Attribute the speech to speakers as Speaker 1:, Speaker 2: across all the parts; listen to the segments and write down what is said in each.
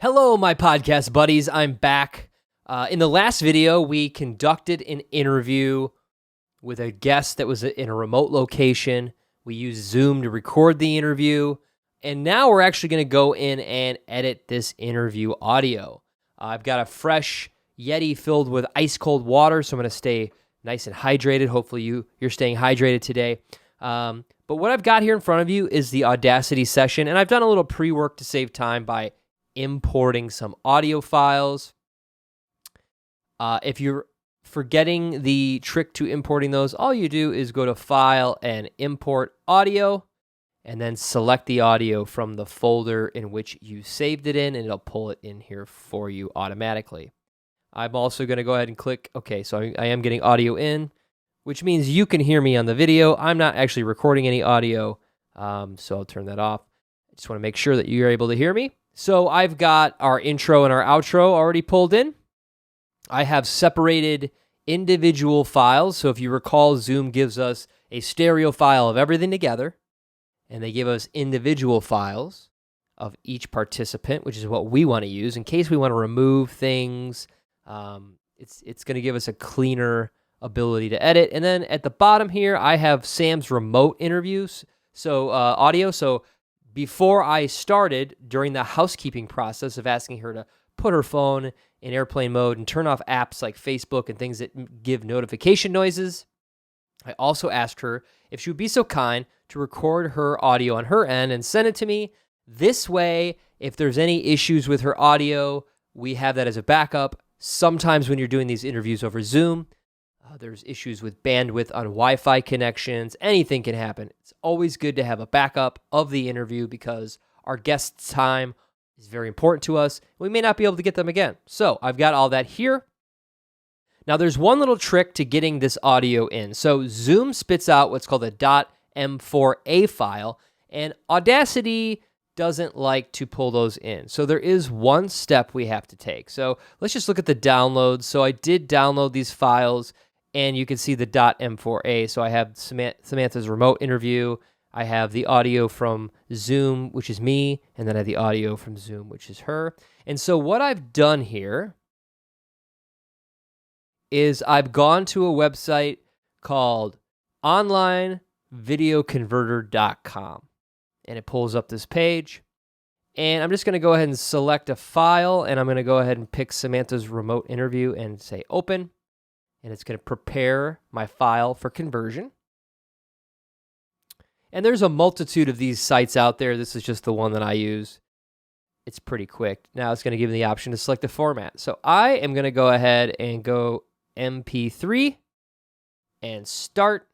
Speaker 1: Hello, my podcast buddies. I'm back. In the last video, we conducted an interview with a guest that was in a remote location. We used Zoom to record the interview, and now we're actually going to go in and edit this interview audio. I've got a fresh Yeti filled with ice-cold water, so I'm going to stay nice and hydrated. Hopefully you're staying hydrated today. But what I've got here in front of you is the Audacity session, and I've done a little pre-work to save time by importing some audio files. If you're forgetting the trick to importing those, all you do is go to File and Import Audio, and then select the audio from the folder in which you saved it in, and it'll pull it in here for you automatically. I'm also going to go ahead and click, okay, so I am getting audio in, which means you can hear me on the video. I'm not actually recording any audio, so I'll turn that off. I just want to make sure that you're able to hear me. So I've got our intro and our outro already pulled in. I have separated individual files. So if you recall, Zoom gives us a stereo file of everything together, and they give us individual files of each participant, which is what we want to use in case we want to remove things. It's going to give us a cleaner ability to edit. And then at the bottom here, I have Sam's remote interviews, so audio. So before I started, during the housekeeping process of asking her to put her phone in airplane mode and turn off apps like Facebook and things that give notification noises, I also asked her if she would be so kind to record her audio on her end and send it to me. This way, if there's any issues with her audio, we have that as a backup. Sometimes when you're doing these interviews over Zoom, there's issues with bandwidth on Wi-Fi connections. Anything can happen. It's always good to have a backup of the interview because our guest's time is very important to us. We may not be able to get them again. So I've got all that here. Now there's one little trick to getting this audio in. So Zoom spits out what's called a .m4a file, and Audacity doesn't like to pull those in. So there is one step we have to take. So let's just look at the downloads. So I did download these files, and you can see the .m4a. So I have Samantha's remote interview. I have the audio from Zoom, which is me, and then I have the audio from Zoom, which is her. And so what I've done here is I've gone to a website called onlinevideoconverter.com, and it pulls up this page. And I'm just going to go ahead and select a file, and I'm going to go ahead and pick Samantha's remote interview and say open. And it's going to prepare my file for conversion. And there's a multitude of these sites out there. This is just the one that I use. It's pretty quick. Now it's going to give me the option to select a format. So I am going to go ahead and go MP3 and start.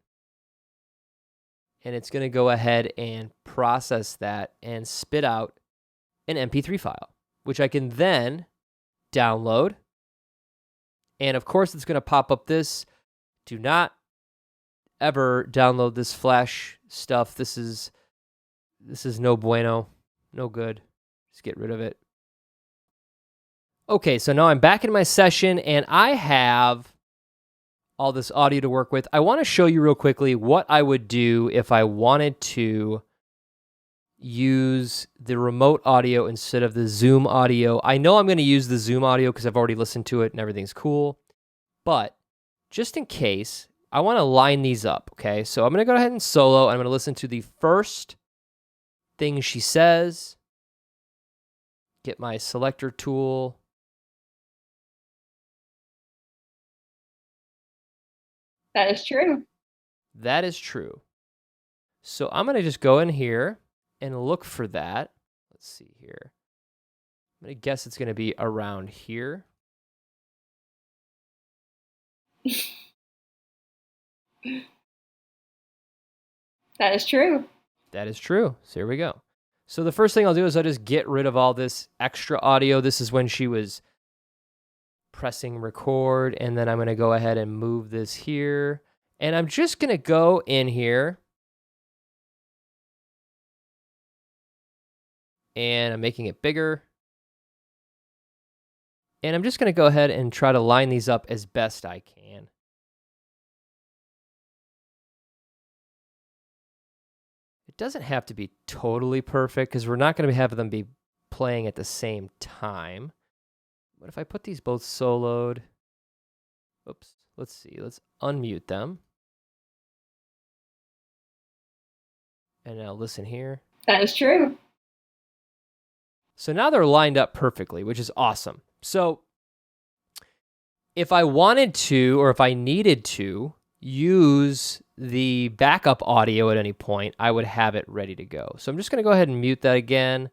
Speaker 1: And it's going to go ahead and process that and spit out an MP3 file, which I can then download. And of course, it's going to pop up this. Do not ever download this Flash stuff. This is no bueno, no good. Just get rid of it. Okay, so now I'm back in my session, and I have all this audio to work with. I want to show you real quickly what I would do if I wanted to use the remote audio instead of the Zoom audio. I know I'm going to use the Zoom audio because I've already listened to it and everything's cool. But just in case, I want to line these up, okay? So I'm going to go ahead and solo. I'm going to listen to the first thing she says. Get my selector tool.
Speaker 2: That is true.
Speaker 1: That is true. So I'm going to just go in here and look for that. Let's see here. I'm going to guess it's going to be around here.
Speaker 2: That is true.
Speaker 1: That is true. So here we go. So the first thing I'll do is I'll just get rid of all this extra audio. This is when she was pressing record, and then I'm going to go ahead and move this here. And I'm just going to go in here, and I'm making it bigger. And I'm just going to go ahead and try to line these up as best I can. It doesn't have to be totally perfect because we're not going to have them be playing at the same time. But if I put these both soloed, oops, let's see, let's unmute them. And now listen here.
Speaker 2: That is true.
Speaker 1: So now they're lined up perfectly, which is awesome. So if I wanted to, or if I needed to, use the backup audio at any point, I would have it ready to go. So I'm just going to go ahead and mute that again.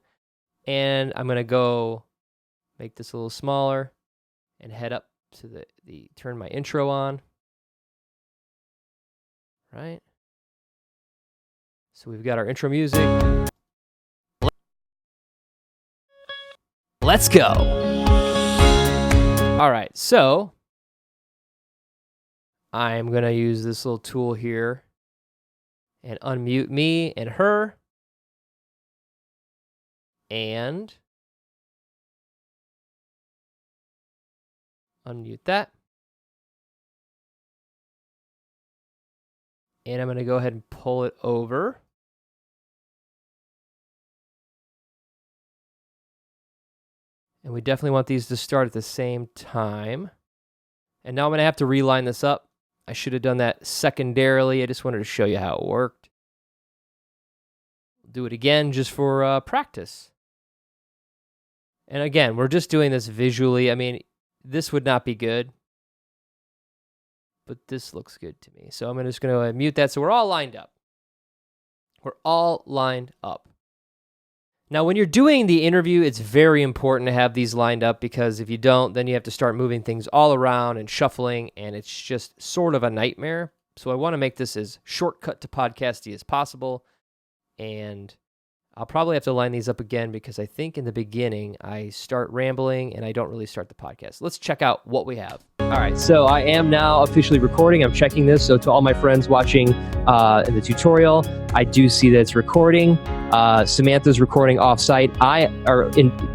Speaker 1: And I'm going to go make this a little smaller and head up to the turn my intro on. Right? So we've got our intro music. Let's go. All right, so I'm going to use this little tool here and unmute me and her. And unmute that. And I'm going to go ahead and pull it over. And we definitely want these to start at the same time. And now I'm going to have to reline this up. I should have done that secondarily. I just wanted to show you how it worked. Do it again just for practice. And again, we're just doing this visually. I mean, this would not be good, but this looks good to me. So I'm just going to mute that so we're all lined up. We're all lined up. Now, when you're doing the interview, it's very important to have these lined up because if you don't, then you have to start moving things all around and shuffling, and it's just sort of a nightmare. So I want to make this as shortcut to podcasty as possible, and I'll probably have to line these up again because I think in the beginning I start rambling and I don't really start the podcast. Let's check out what we have. All right, so I am now officially recording. I'm checking this. So to all my friends watching in the tutorial, I do see that it's recording. Samantha's recording off-site.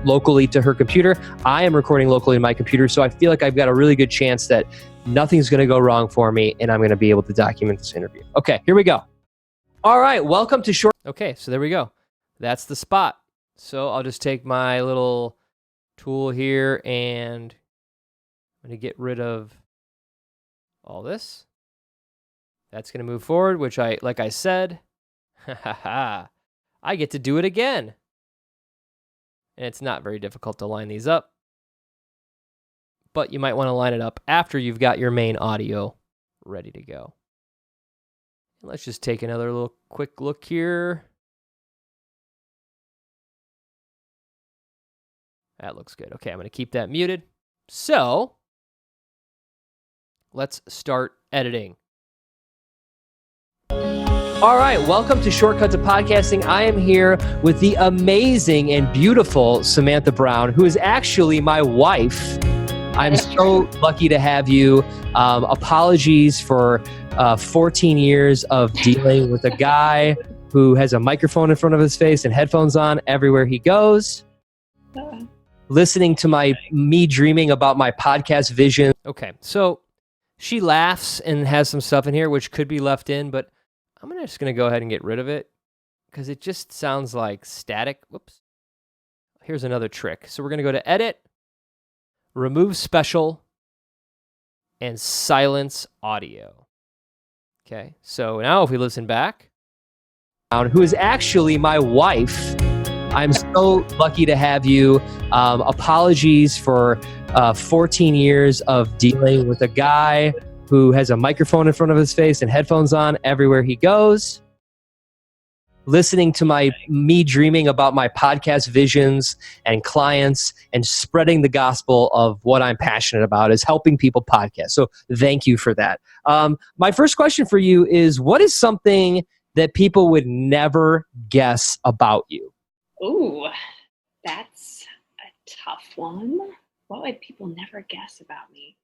Speaker 1: Locally to her computer. I am recording locally to my computer. So I feel like I've got a really good chance that nothing's going to go wrong for me and I'm going to be able to document this interview. Okay, here we go. All right, welcome to Short. Okay, so there we go. That's the spot. So I'll just take my little tool here and I'm going to get rid of all this. That's going to move forward, which like I said, I get to do it again. And it's not very difficult to line these up, but you might want to line it up after you've got your main audio ready to go. And let's just take another little quick look here. That looks good. Okay, I'm going to keep that muted. So let's start editing. All right, welcome to Shortcut to Podcasting. I am here with the amazing and beautiful Samantha Brown, who is actually my wife. I'm so lucky to have you. Apologies for 14 years of dealing with a guy who has a microphone in front of his face and headphones on everywhere he goes. Listening to me dreaming about my podcast vision. Okay, so she laughs and has some stuff in here which could be left in, but I'm just going to go ahead and get rid of it because it just sounds like static. Whoops. Here's another trick. So we're going to go to Edit, Remove Special, and Silence Audio. Okay, so now if we listen back, who is actually my wife. I'm so lucky to have you. Apologies for 14 years of dealing with a guy who has a microphone in front of his face and headphones on everywhere he goes. Listening to me dreaming about my podcast visions and clients and spreading the gospel of what I'm passionate about is helping people podcast. So thank you for that. My first question for you is, what is something that people would never guess about you?
Speaker 2: Ooh, that's a tough one. What would people never guess about me?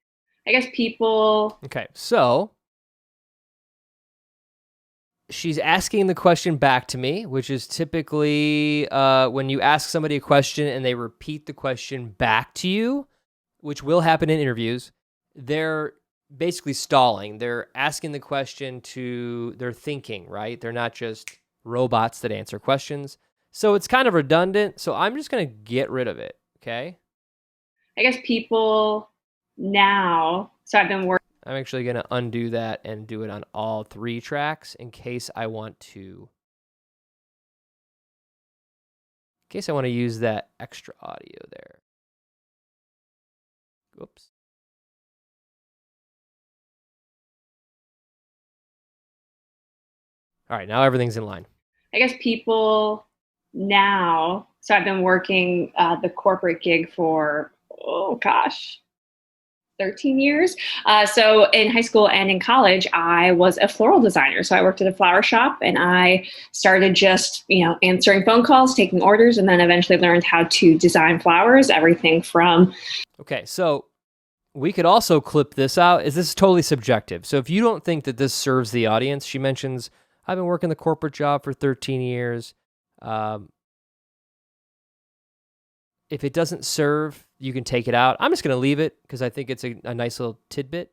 Speaker 2: I guess people...
Speaker 1: Okay, so she's asking the question back to me, which is typically when you ask somebody a question and they repeat the question back to you, which will happen in interviews, they're basically stalling. They're asking the question they're thinking, right? They're not just robots that answer questions. So it's kind of redundant. So I'm just going to get rid of it. Okay.
Speaker 2: I guess people now. So I've been working.
Speaker 1: I'm actually going to undo that and do it on all 3 tracks in case I want to use that extra audio there. Oops. All right, now everything's in line.
Speaker 2: I guess people now. So I've been working the corporate gig for, 13 years. So in high school and in college, I was a floral designer. So I worked at a flower shop and I started just, answering phone calls, taking orders, and then eventually learned how to design flowers, everything from.
Speaker 1: Okay, so we could also clip this out. This is totally subjective. So if you don't think that this serves the audience, she mentions, I've been working the corporate job for 13 years. If it doesn't serve, you can take it out. I'm just going to leave it because I think it's a nice little tidbit.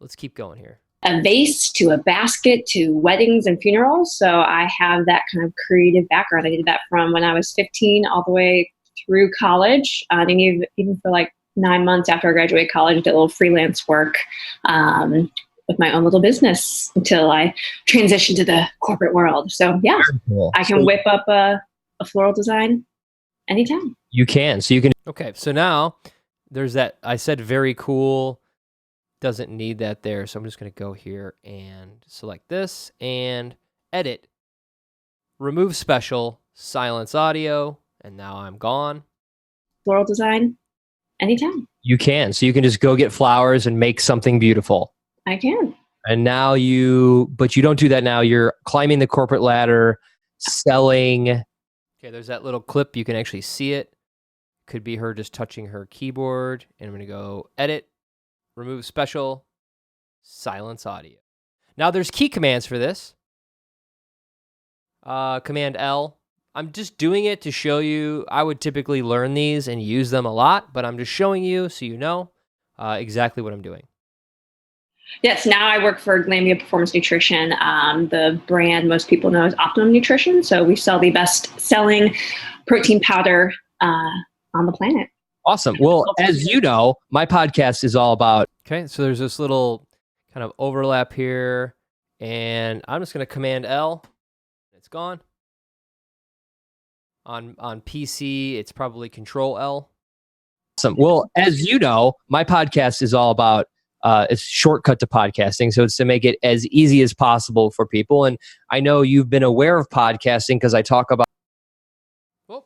Speaker 1: Let's keep going here.
Speaker 2: A vase to a basket to weddings and funerals. So I have that kind of creative background. I did that from when I was 15 all the way through college. And even for like 9 months after I graduated college, I did a little freelance work with my own little business until I transitioned to the corporate world. So yeah, cool. I can whip up a floral design anytime.
Speaker 1: You can. So you can. Okay. So now there's that. I said very cool. Doesn't need that there. So I'm just going to go here and select this and edit, remove special, silence audio. And now I'm gone.
Speaker 2: Floral design anytime.
Speaker 1: You can. So you can just go get flowers and make something beautiful.
Speaker 2: I can.
Speaker 1: And now but you don't do that now. You're climbing the corporate ladder, selling. Okay, there's that little clip. You can actually see it. Could be her just touching her keyboard. And I'm going to go edit, remove special, silence audio. Now there's key commands for this. Command L. I'm just doing it to show you. I would typically learn these and use them a lot, but I'm just showing you so you know exactly what I'm doing.
Speaker 2: Yes, now I work for Glanbia Performance Nutrition. The brand most people know is Optimum Nutrition. So we sell the best-selling protein powder on the planet.
Speaker 1: Awesome. Well, as you know, my podcast is all about. Okay, so there's this little kind of overlap here, and I'm just going to Command L. It's gone. On PC, it's probably Control L. Awesome. Well, as you know, my podcast is all about. It's shortcut to podcasting. So it's to make it as easy as possible for people. And I know you've been aware of podcasting because I talk about. Oh,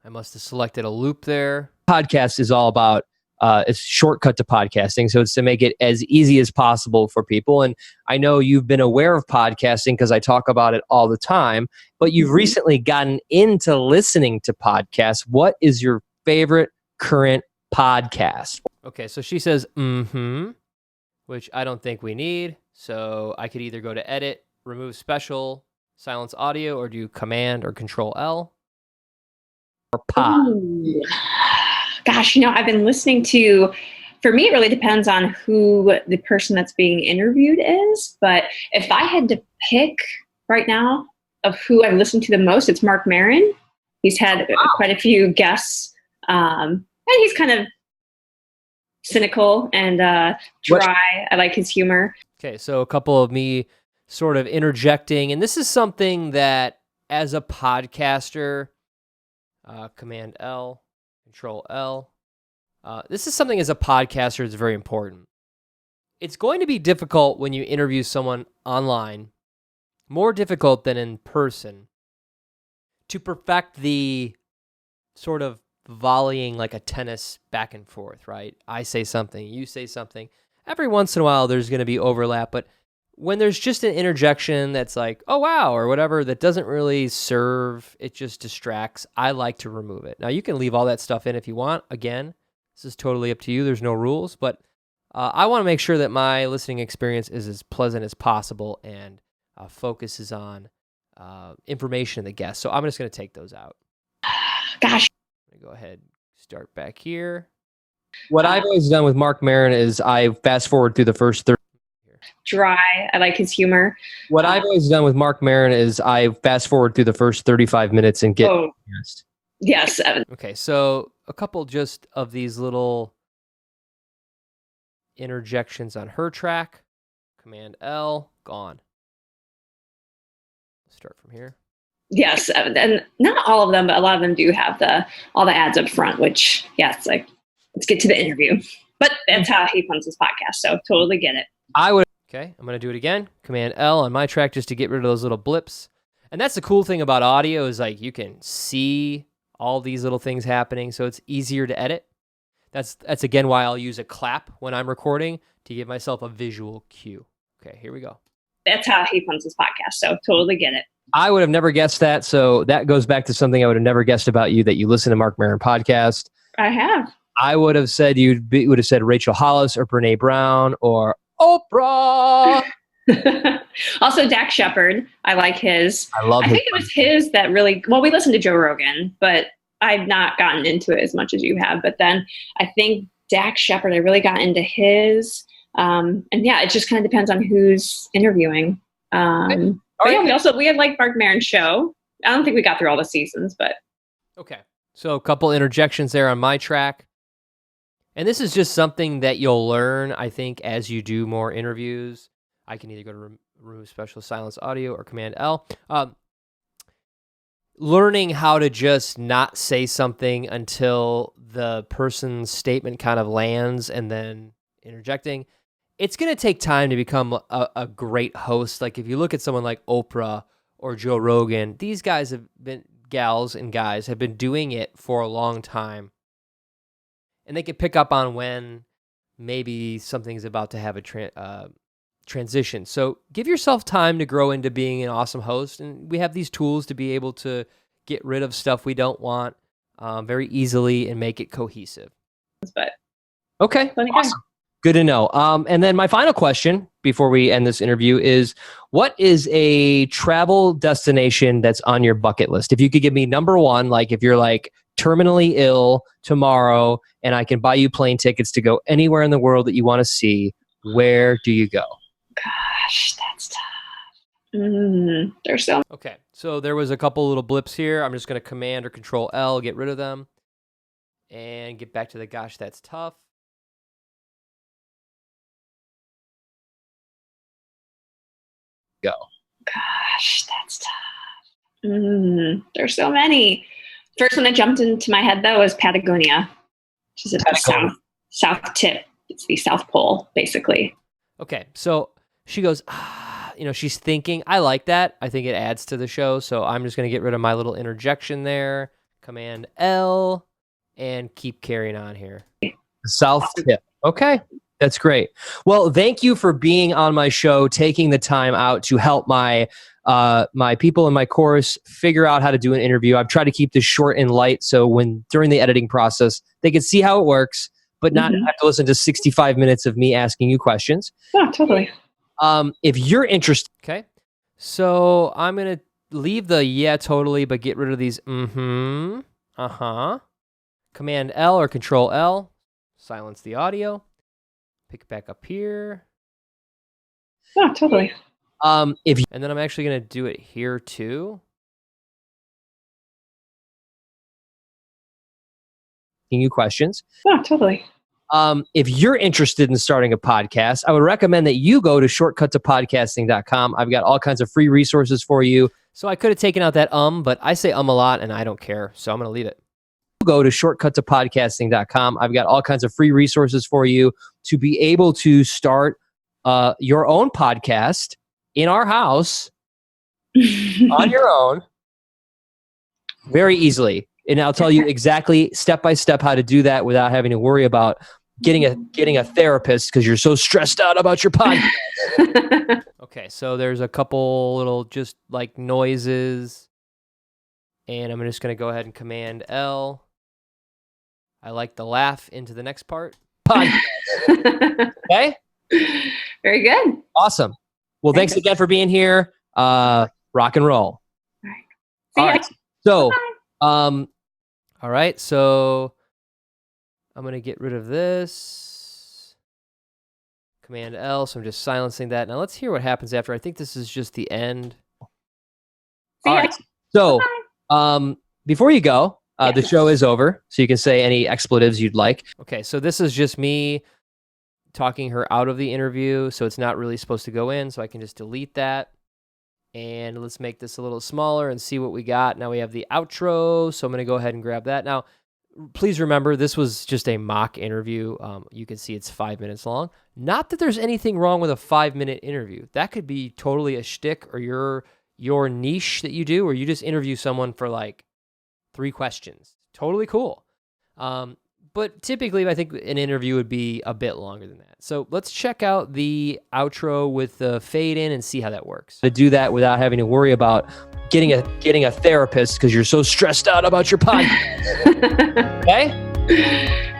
Speaker 1: I must have selected a loop there. Podcast is all about. It's shortcut to podcasting. So it's to make it as easy as possible for people. And I know you've been aware of podcasting because I talk about it all the time, but you've recently gotten into listening to podcasts. What is your favorite current podcast? Okay, so she says, which I don't think we need. So I could either go to edit, remove special, silence audio, or do Command or Control L. Or pod.
Speaker 2: Ooh. Gosh, I've been listening to, for me, it really depends on who the person that's being interviewed is. But if I had to pick right now of who I've listened to the most, it's Marc Maron. He's had quite a few guests. And he's kind of cynical and dry. I like his humor. Okay, so a couple of me sort of interjecting. And this is something that as a podcaster, Command L, Control L. This is something as a podcaster that's very important. It's going to be difficult when you interview someone online, more difficult than in person, to perfect the sort of volleying like a tennis back and forth, right? I say something, you say something. Every once in a while, there's going to be overlap, but when there's just an interjection that's like, oh, wow, or whatever, that doesn't really serve, it just distracts, I like to remove it. Now, you can leave all that stuff in if you want. Again, this is totally up to you. There's no rules, but I want to make sure that my listening experience is as pleasant as possible and focuses on information in the guest. So I'm just going to take those out. Gosh. I'm going to go ahead, start back here. What I've always done with Marc Maron is I fast forward through the first 30. dry. I like his humor.
Speaker 1: What I've always done with Mark Maron is I fast forward through the first 35 minutes and get.
Speaker 2: Oh, yes.
Speaker 1: Okay, so a couple just of these little interjections on her track. Command L, gone. Start from here.
Speaker 2: Yes, and not all of them, but a lot of them do have all the ads up front. Which, yes, like let's get to the interview. But that's how he funds his podcast. So totally get it.
Speaker 1: Okay, I'm gonna do it again. Command L on my track just to get rid of those little blips. And that's the cool thing about audio is like you can see all these little things happening, so it's easier to edit. That's again why I'll use a clap when I'm recording to give myself a visual cue. Okay, here we go.
Speaker 2: That's how he funds his podcast. So totally get it.
Speaker 1: I would have never guessed that. So that goes back to something I would have never guessed about you, that you listen to Mark Maron podcast.
Speaker 2: I have.
Speaker 1: I would have said would have said Rachel Hollis or Brene Brown or Oprah.
Speaker 2: Also, Dak Shepard. I like his.
Speaker 1: I
Speaker 2: think it was his that really. Well, we listened to Joe Rogan, but I've not gotten into it as much as you have. But then I think Dak Shepard, I really got into his. And yeah, it just kind of depends on who's interviewing. But yeah, we had like Mark Maron show. I don't think we got through all the seasons, but
Speaker 1: okay. So a couple interjections there on my track. And this is just something that you'll learn, I think, as you do more interviews. I can either go to remove special silence audio or Command L. Learning how to just not say something until the person's statement kind of lands and then interjecting. It's going to take time to become a great host. Like if you look at someone like Oprah or Joe Rogan, these guys have been, gals and guys have been doing it for a long time. And they can pick up on when maybe something's about to have a transition. So give yourself time to grow into being an awesome host. And we have these tools to be able to get rid of stuff we don't want very easily and make it cohesive.
Speaker 2: But
Speaker 1: okay, awesome. Good to know. And then my final question before we end this interview is, what is a travel destination that's on your bucket list? If you could give me number one, like if you're like terminally ill tomorrow and I can buy you plane tickets to go anywhere in the world that you want to see, where do you go?
Speaker 2: Gosh, that's tough. There's so.
Speaker 1: Okay, so there was a couple little blips here. I'm just going to Command or Control L, get rid of them, and get back to the gosh, that's tough. Go.
Speaker 2: Gosh, that's tough. There's so many. First one that jumped into my head though was Patagonia, which is at the south tip. It's the South Pole, basically.
Speaker 1: Okay, so she goes, she's thinking. I like that. I think it adds to the show. So I'm just going to get rid of my little interjection there. Command L and keep carrying on here. South tip. Okay. That's great. Well, thank you for being on my show, taking the time out to help my people in my course figure out how to do an interview. I've tried to keep this short and light, so during the editing process, they can see how it works, but not have to listen to 65 minutes of me asking you questions.
Speaker 2: Yeah, totally.
Speaker 1: If you're interested. Okay. So I'm going to leave the yeah, totally, but get rid of these Command L or Control L. Silence the audio. Pick back up here.
Speaker 2: Yeah, totally.
Speaker 1: And then I'm actually going to do it here too. Asking you questions.
Speaker 2: Yeah, totally.
Speaker 1: If you're interested in starting a podcast, I would recommend that you go to shortcuttopodcasting.com. I've got all kinds of free resources for you. So I could have taken out that but I say a lot and I don't care. So I'm going to leave it. Go to shortcuttopodcasting.com. I've got all kinds of free resources for you to be able to start your own podcast in our house on your own very easily. And I'll tell you exactly step by step how to do that without having to worry about getting a therapist because you're so stressed out about your podcast. Okay, so there's a couple little just like noises. And I'm just going to go ahead and Command L. I like the laugh into the next part. Podcast. Okay?
Speaker 2: Very good.
Speaker 1: Awesome. Well, thanks again for being here. Rock and roll.
Speaker 2: All right.
Speaker 1: So, all right. So I'm going to get rid of this. Command L, so I'm just silencing that. Now let's hear what happens after. I think this is just the end.
Speaker 2: See
Speaker 1: All
Speaker 2: ya.
Speaker 1: right. So before you go, the show is over, so you can say any expletives you'd like. Okay, so this is just me talking her out of the interview, so it's not really supposed to go in, so I can just delete that. And let's make this a little smaller and see what we got. Now we have the outro, so I'm going to go ahead and grab that. Now, please remember, this was just a mock interview. You can see it's 5 minutes long. Not that there's anything wrong with a 5-minute interview. That could be totally a shtick or your niche that you do, or you just interview someone for like 3 questions. Totally cool. But typically, I think an interview would be a bit longer than that. So let's check out the outro with the fade in and see how that works. To do that without having to worry about getting a therapist because you're so stressed out about your podcast. Okay?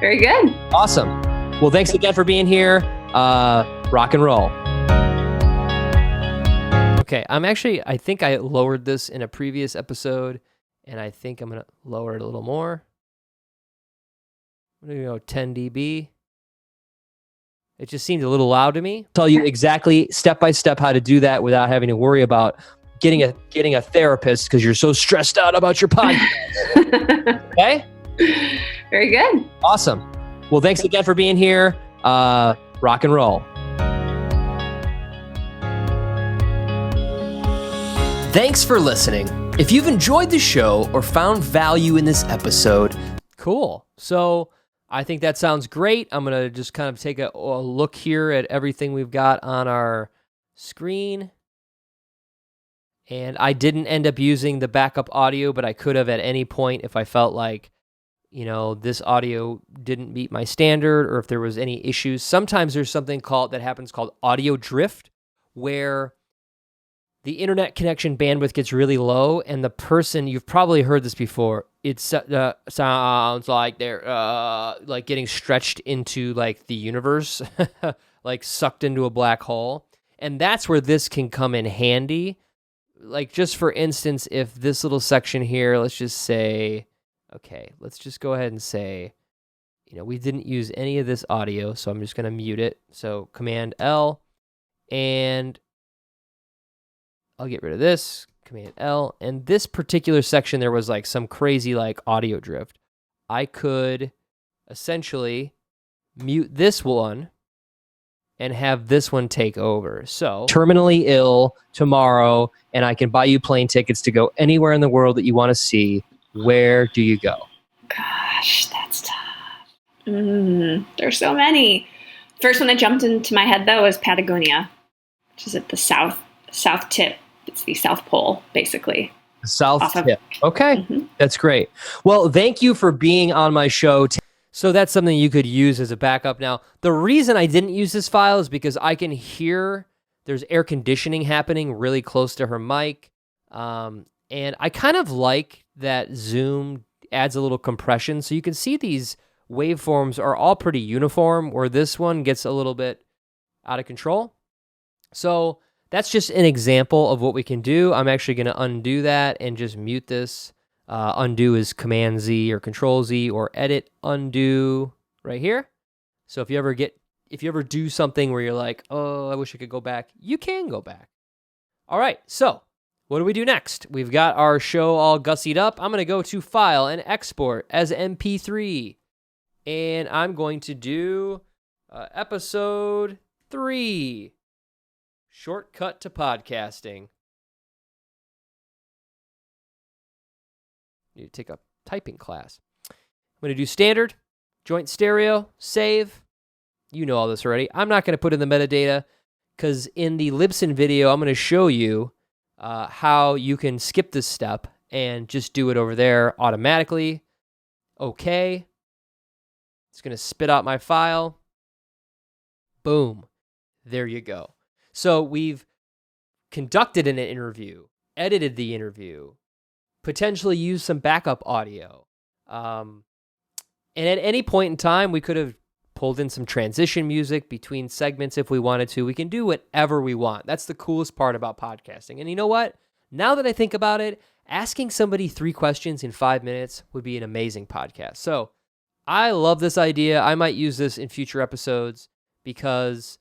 Speaker 2: Very good.
Speaker 1: Awesome. Well, thanks again for being here. Rock and roll. Okay, I think I lowered this in a previous episode, and I think I'm going to lower it a little more. I'm going to go 10 dB. It just seemed a little loud to me. Tell you exactly step by step how to do that without having to worry about getting a therapist because you're so stressed out about your podcast. Okay?
Speaker 2: Very good.
Speaker 1: Awesome. Well, thanks again for being here. Rock and roll. Thanks for listening. If you've enjoyed the show or found value in this episode, cool. So I think that sounds great. I'm going to just kind of take a look here at everything we've got on our screen. And I didn't end up using the backup audio, but I could have at any point if I felt like, this audio didn't meet my standard or if there was any issues. Sometimes there's something called audio drift, where the internet connection bandwidth gets really low, and the person, you've probably heard this before, it sounds like they're like getting stretched into like the universe, like sucked into a black hole. And that's where this can come in handy. Like, just for instance, if this little section here, let's just say, okay, let's just go ahead and say, we didn't use any of this audio, so I'm just going to mute it. So Command L, and I'll get rid of this, Command L, and this particular section, there was like some crazy like audio drift. I could essentially mute this one and have this one take over. So, terminally ill tomorrow, and I can buy you plane tickets to go anywhere in the world that you want to see. Where do you go?
Speaker 2: Gosh, that's tough. There's so many. First one that jumped into my head, though, was Patagonia, which is at the south tip. It's the South Pole, basically.
Speaker 1: The South tip. Okay, That's great. Well, thank you for being on my show. So that's something you could use as a backup. Now, the reason I didn't use this file is because I can hear there's air conditioning happening really close to her mic. And I kind of like that Zoom adds a little compression. So you can see these waveforms are all pretty uniform, where this one gets a little bit out of control. So that's just an example of what we can do. I'm actually going to undo that and just mute this. Undo is Command Z or Control Z, or Edit Undo right here. So if you ever do something where you're like, oh, I wish I could go back, you can go back. All right, so what do we do next? We've got our show all gussied up. I'm going to go to File and Export as MP3. And I'm going to do episode 3. Shortcut to podcasting. Need to take a typing class. I'm going to do standard, joint stereo, save. You know all this already. I'm not going to put in the metadata because in the Libsyn video, I'm going to show you how you can skip this step and just do it over there automatically. Okay. It's going to spit out my file. Boom. There you go. So we've conducted an interview, edited the interview, potentially used some backup audio. And at any point in time, we could have pulled in some transition music between segments if we wanted to. We can do whatever we want. That's the coolest part about podcasting. And you know what? Now that I think about it, asking somebody 3 questions in 5 minutes would be an amazing podcast. So I love this idea. I might use this in future episodes because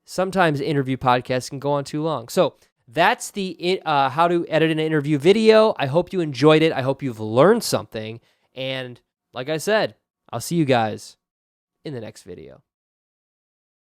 Speaker 1: sometimes interview podcasts can go on too long. So that's the how to edit an interview video. I hope you enjoyed it. I hope you've learned something. And like I said, I'll see you guys in the next video.